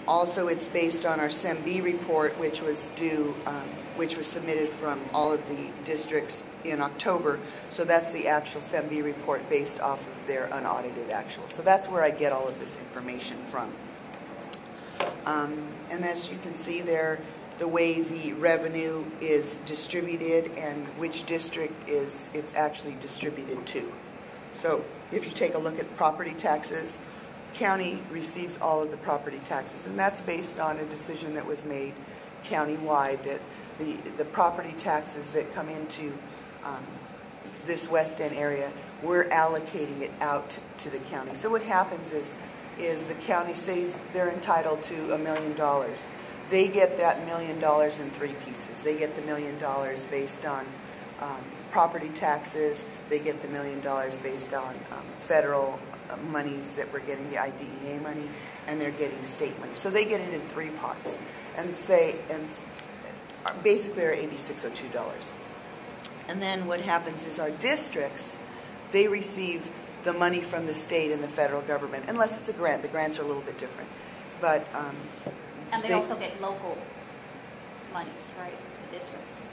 Also, it's based on our SEMB report, which was due, which was submitted from all of the districts in October. So that's the actual SEMB report based off of their unaudited actual. So that's where I get all of this information from. And as you can see there, the way the revenue is distributed and which district it's actually distributed to. So if you take a look at property taxes, county receives all of the property taxes, and that's based on a decision that was made county-wide that the property taxes that come into this West End area, we're allocating it out to the county. So what happens is the county says they're entitled to $1 million. They get that $1 million in three pieces. They get the $1 million based on property taxes. They get the $1 million based on federal monies that we're getting, the IDEA money, and they're getting state money. So they get it in three pots, and basically are AB 602 dollars. And then what happens is our districts, they receive the money from the state and the federal government, unless it's a grant. The grants are a little bit different, but and they also get local monies, right? The districts.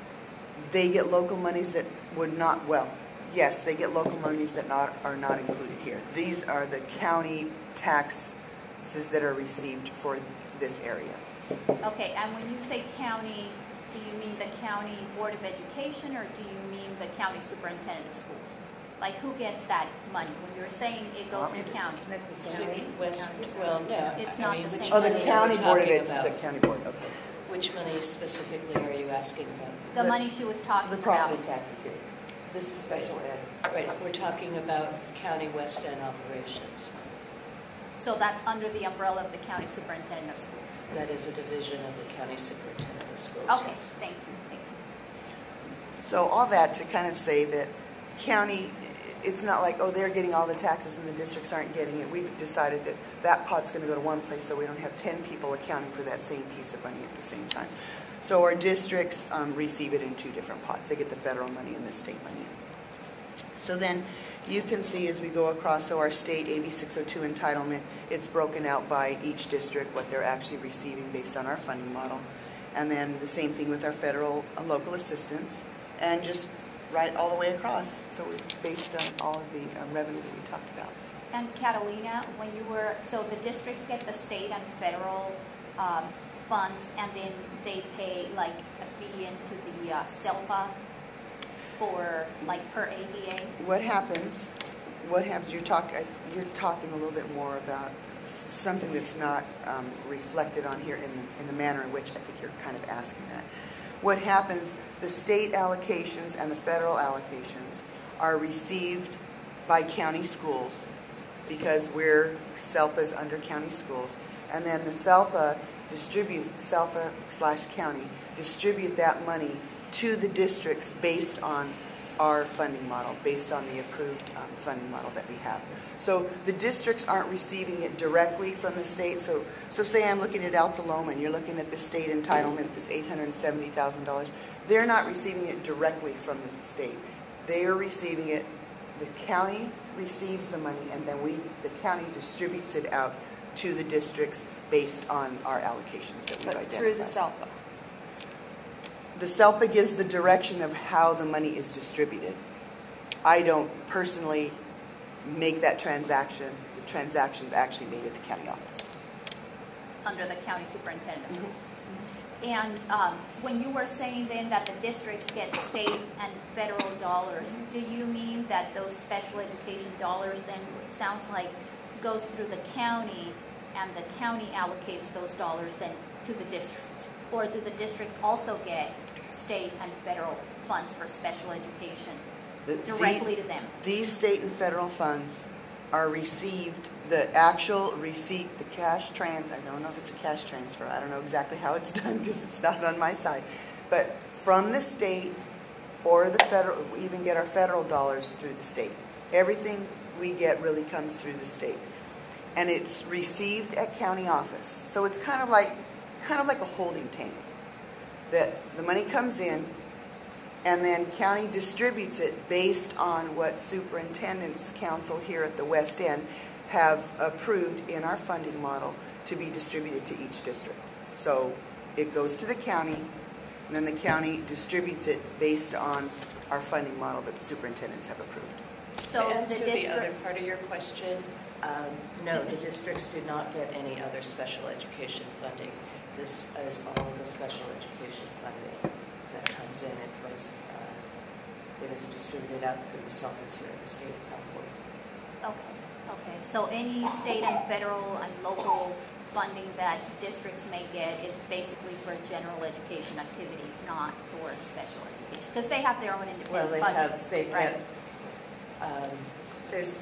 They get local monies that would not, well, yes, they get local monies that are not included here. These are the county taxes that are received for this area. Okay, and when you say county, do you mean the county board of education, or do you mean the county superintendent of schools? Like, who gets that money? When you're saying it goes to county. Well, no. It's not the same. Oh, the county board of education. The county board, okay. Which money specifically are you asking about? The money she was talking about. The property taxes here. This is special ed. Right, we're talking about county West End operations. So that's under the umbrella of the county superintendent of schools. That is a division of the county superintendent of schools. Okay, yes. thank you. Thank you. So all that to kind of say that county, it's not like, oh, they're getting all the taxes and the districts aren't getting it. We've decided that that pot's going to go to one place so we don't have 10 people accounting for that same piece of money at the same time. So our districts receive it in two different pots. They get the federal money and the state money. So then you can see as we go across, so our state AB 602 entitlement, it's broken out by each district, what they're actually receiving based on our funding model. And then the same thing with our federal local assistance, and just right all the way across. So we've based on all of the revenue that we talked about. And Catalina, when you were, so the districts get the state and federal funds, and then they pay like a fee into the SELPA for like per ADA? What happens, you're talking a little bit more about something that's not reflected on here in the manner in which I think you're kind of asking that. What happens, the state allocations and the federal allocations are received by county schools because SELPA's under county schools, and then the SELPA SELPA/county distribute that money to the districts based on our funding model, based on the approved funding model that we have. So the districts aren't receiving it directly from the state. So say I'm looking at Alta Loma and you're looking at the state entitlement, this $870,000. They're not receiving it directly from the state. They are receiving it, the county receives the money, and then the county distributes it out to the districts based on our allocations that we've identified. Through the SELPA. The SELPA gives the direction of how the money is distributed. I don't personally make that transaction. The transaction is actually made at the county office. Under the county superintendent of schools. And when you were saying then that the districts get state and federal dollars, do you mean that those special education dollars then, it sounds like, goes through the county and the county allocates those dollars then to the districts? Or do the districts also get state and federal funds for special education directly to them? These state and federal funds are received, the actual receipt, the cash I don't know if it's a cash transfer. I don't know exactly how it's done because it's not on my side. But from the state or the federal, we even get our federal dollars through the state. Everything we get really comes through the state. And it's received at county office. So it's kind of like a holding tank. That the money comes in, and then county distributes it based on what Superintendent's Council here at the West End have approved in our funding model to be distributed to each district. So it goes to the county, and then the county distributes it based on our funding model that the superintendents have approved. So To the answer the other district, part of your question, no, the districts do not get any other special education funding. This is all of the special education funding that comes in and flows. It is distributed out through the SELPAs here in the state of California. okay. So any state and federal and local funding that districts may get is basically for general education activities, not for special education, because they have their own independent budgets. Right. There's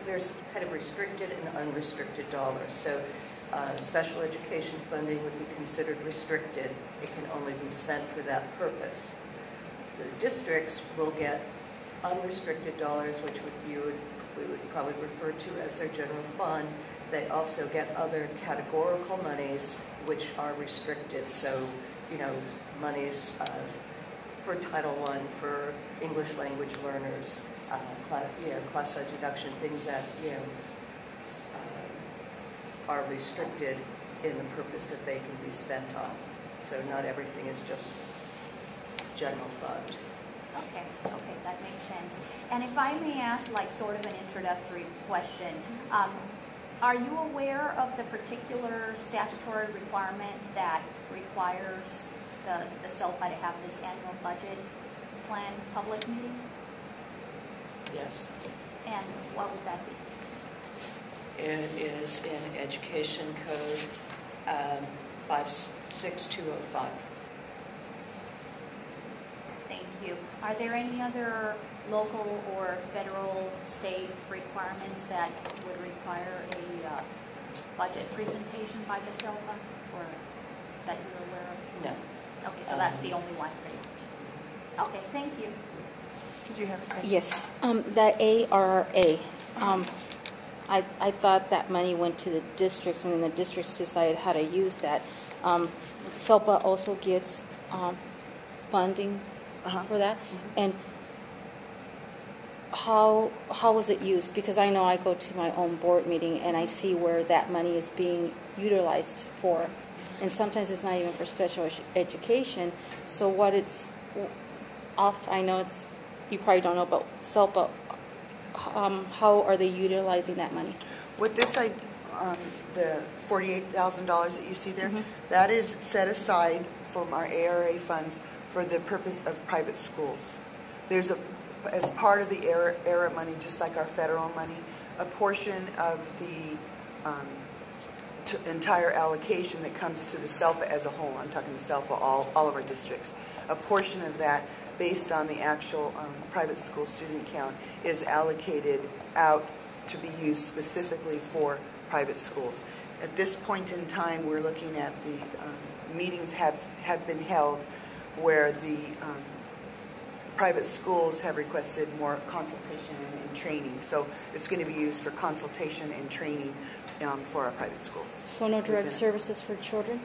there's kind of restricted and unrestricted dollars. So special education funding would be considered restricted. It can only be spent for that purpose. The districts will get unrestricted dollars, which we would probably refer to as their general fund. They also get other categorical monies, which are restricted. So, monies for Title I, for English language learners, class size reduction, things that, are restricted in the purpose that they can be spent on. So not everything is just general fund. Okay, that makes sense. And if I may ask, sort of an introductory question, are you aware of the particular statutory requirement that requires the SELPA to have this annual budget plan public meeting? Yes. And what would that be? It is in Education Code 56205. Thank you. Are there any other local or federal, state requirements that would require a budget presentation by the SELPA, or that you're aware of? No. Okay, so that's the only one, pretty much. Okay, thank you. Did you have a question? Yes, the ARA. I thought that money went to the districts, and then the districts decided how to use that. SELPA also gets funding for that. And how was it used? Because I know I go to my own board meeting and I see where that money is being utilized for, and sometimes it's not even for special education. So what it's off, I know it's, you probably don't know about SELPA. How are they utilizing that money? With this, the $48,000 that you see there, that is set aside from our ARA funds for the purpose of private schools. There's as part of the ARA money, just like our federal money, a portion of the entire allocation that comes to the SELPA as a whole. I'm talking the SELPA, all of our districts. A portion of that, based on the actual private school student count, is allocated out to be used specifically for private schools. At this point in time, we're looking at the meetings have been held where the private schools have requested more consultation and training. So it's going to be used for consultation and training for our private schools. So no direct services for children?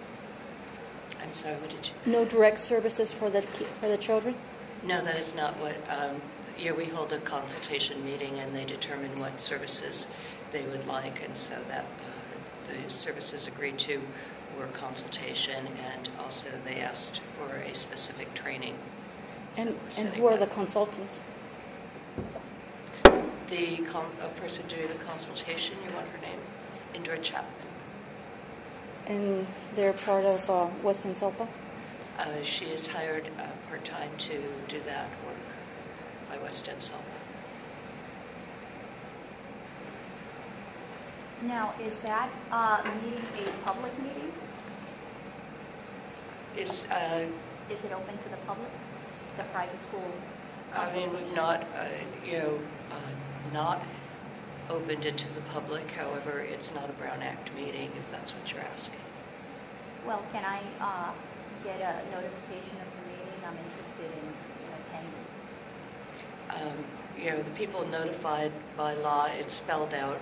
I'm sorry, what did you? No direct services for the children? No, that is not what, we hold a consultation meeting and they determine what services they would like, and so that the services agreed to were consultation, and also they asked for a specific training. And who are the consultants? The person doing the consultation, you want her name? Indra Chapman. And they're part of Western SELPA? She is hired part-time to do that work by West End SELPA. Now, is that meeting a public meeting? Is it open to the public, the private school? I mean, we've not, not opened it to the public. However, it's not a Brown Act meeting, if that's what you're asking. Well, can I get a notification of the meeting? I'm interested in attending. The people notified by law, it's spelled out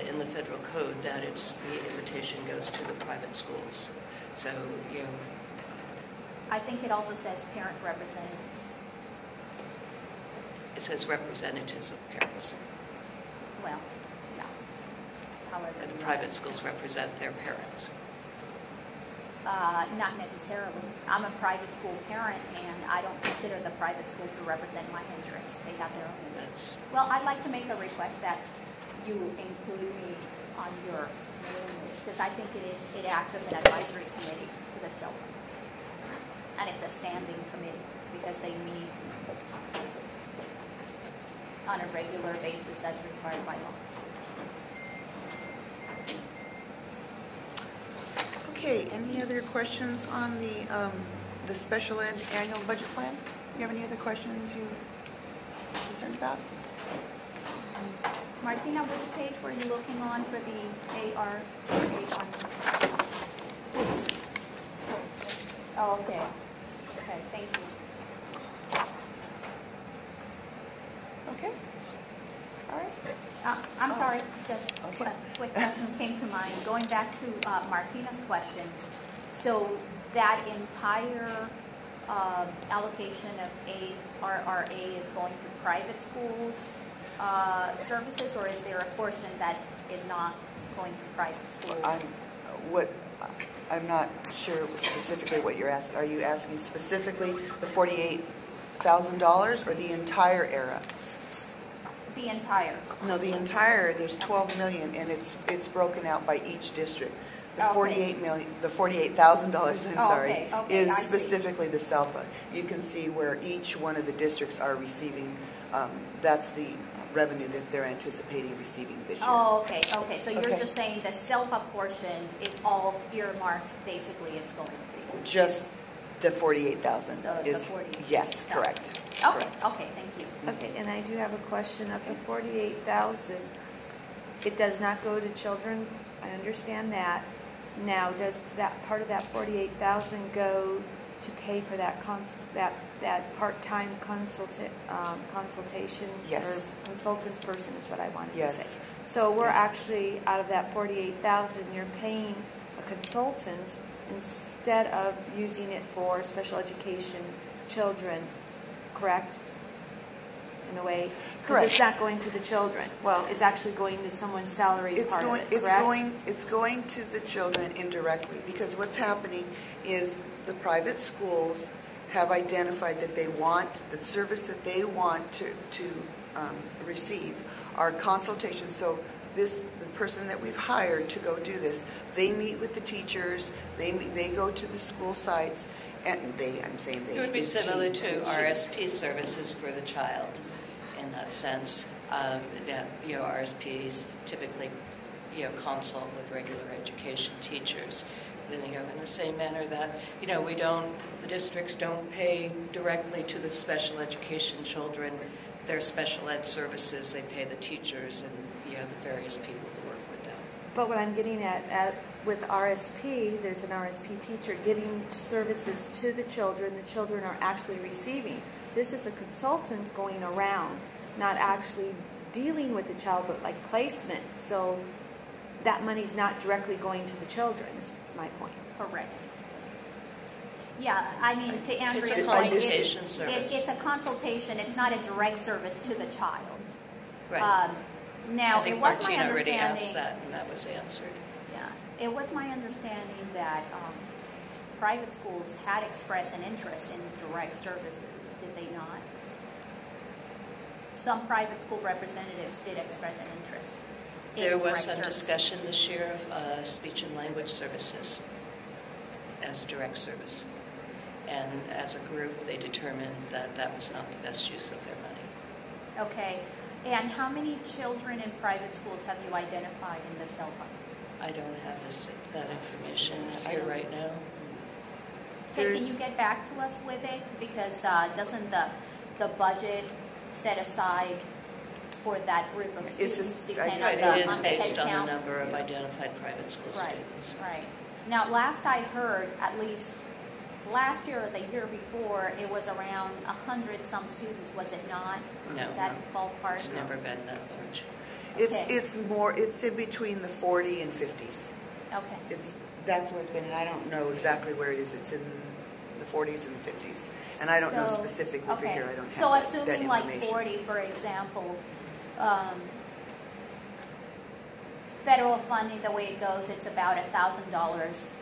in the federal code that the invitation goes to the private schools. So, I think it also says parent representatives. It says representatives of parents. Well, yeah. however. And you private schools represent their parents. Not necessarily. I'm a private school parent, and I don't consider the private school to represent my interests. They have their own interests. Well, I'd like to make a request that you include me on your mailing list, because I think it acts as an advisory committee to the SELPA. And it's a standing committee, because they meet on a regular basis as required by law. Okay, any other questions on the special ed annual budget plan? You have any other questions you're concerned about? Martina, which page were you looking on for the AR? Oh, okay. Okay, thank you. Okay. All right. I'm sorry, just Okay. a quick question came to mind. Going back to Martina's question, so that entire allocation of ARRA is going to private schools services, or is there a portion that is not going to private schools? I'm not sure specifically what you're asking. Are you asking specifically the $48,000 or the entire era? The entire. No, the entire, there's 12 million, and it's broken out by each district. The Okay. $48,000, I'm sorry, Okay, I is see. specifically the SELPA. You can see where each one of the districts are receiving, that's the revenue that they're anticipating receiving this year. Oh, okay, okay. So you're Okay. just saying the SELPA portion is all earmarked, basically, it's going to be? Just the 48,000 The is, 48,000. yes, correct. Okay, Correct. okay, thank you. Okay, and I do have a question. Of the 48,000, it does not go to children. I understand that. Now, does that part of that 48,000 go to pay for that that part-time consultation? Yes. Or consultant person is what I wanted to Yes. say. So we're Yes. actually, out of that 48,000, you're paying a consultant instead of using it for special education children, correct? In a way? Correct. Because it's not going to the children. Well, It's actually going to someone's salary part of it, correct? It's going to the children indirectly, because what's happening is the private schools have identified that they want, the service that they want to receive are consultations. So the person that we've hired to go do this, they meet with the teachers, they go to the school sites, and I'm saying they. It would be it's similar she, to it's she. RSP services for the child, in that sense. That RSPs typically consult with regular education teachers. Then in the same manner that the districts don't pay directly to the special education children. Their special ed services, they pay the teachers and the various people who work with them. But what I'm getting at with RSP, there's an RSP teacher getting services to the children are actually receiving. This is a consultant going around, not actually dealing with the child, but like placement. So that money's not directly going to the children, is my point. Correct. Yeah, I mean, to Andrea's It's a point, consultation service. it's a consultation, it's not a direct service to the child. Right. Now, I think it was my Martina already understanding. asked that, and that was answered. Yeah, it was my understanding that private schools had expressed an interest in direct services, did they not? Some private school representatives did express an interest in There direct was some services. discussion this year of speech and language services as a direct service. And as a group, they determined that that was not the best use of their money. Okay, and how many children in private schools have you identified in the SELPA? I don't have that information I here don't- right now. Okay, can you get back to us with it? Because doesn't the budget set aside for that group of It's students just- I depend just- on the It is head based on the count? number of identified private school Right, students. right. Now, last I heard, at least last year or the year before, it was around 100-some students, was it not? No. Is that ballpark? It's never been that large. Okay. It's in between the 40 and 50s. Okay. That's where it's been, and I don't know exactly where it is. It's in the 40s and the 50s. And I don't know So- specifically for okay. here. I don't have So that assuming information. like 40, for example, federal funding, the way it goes, it's about $1,000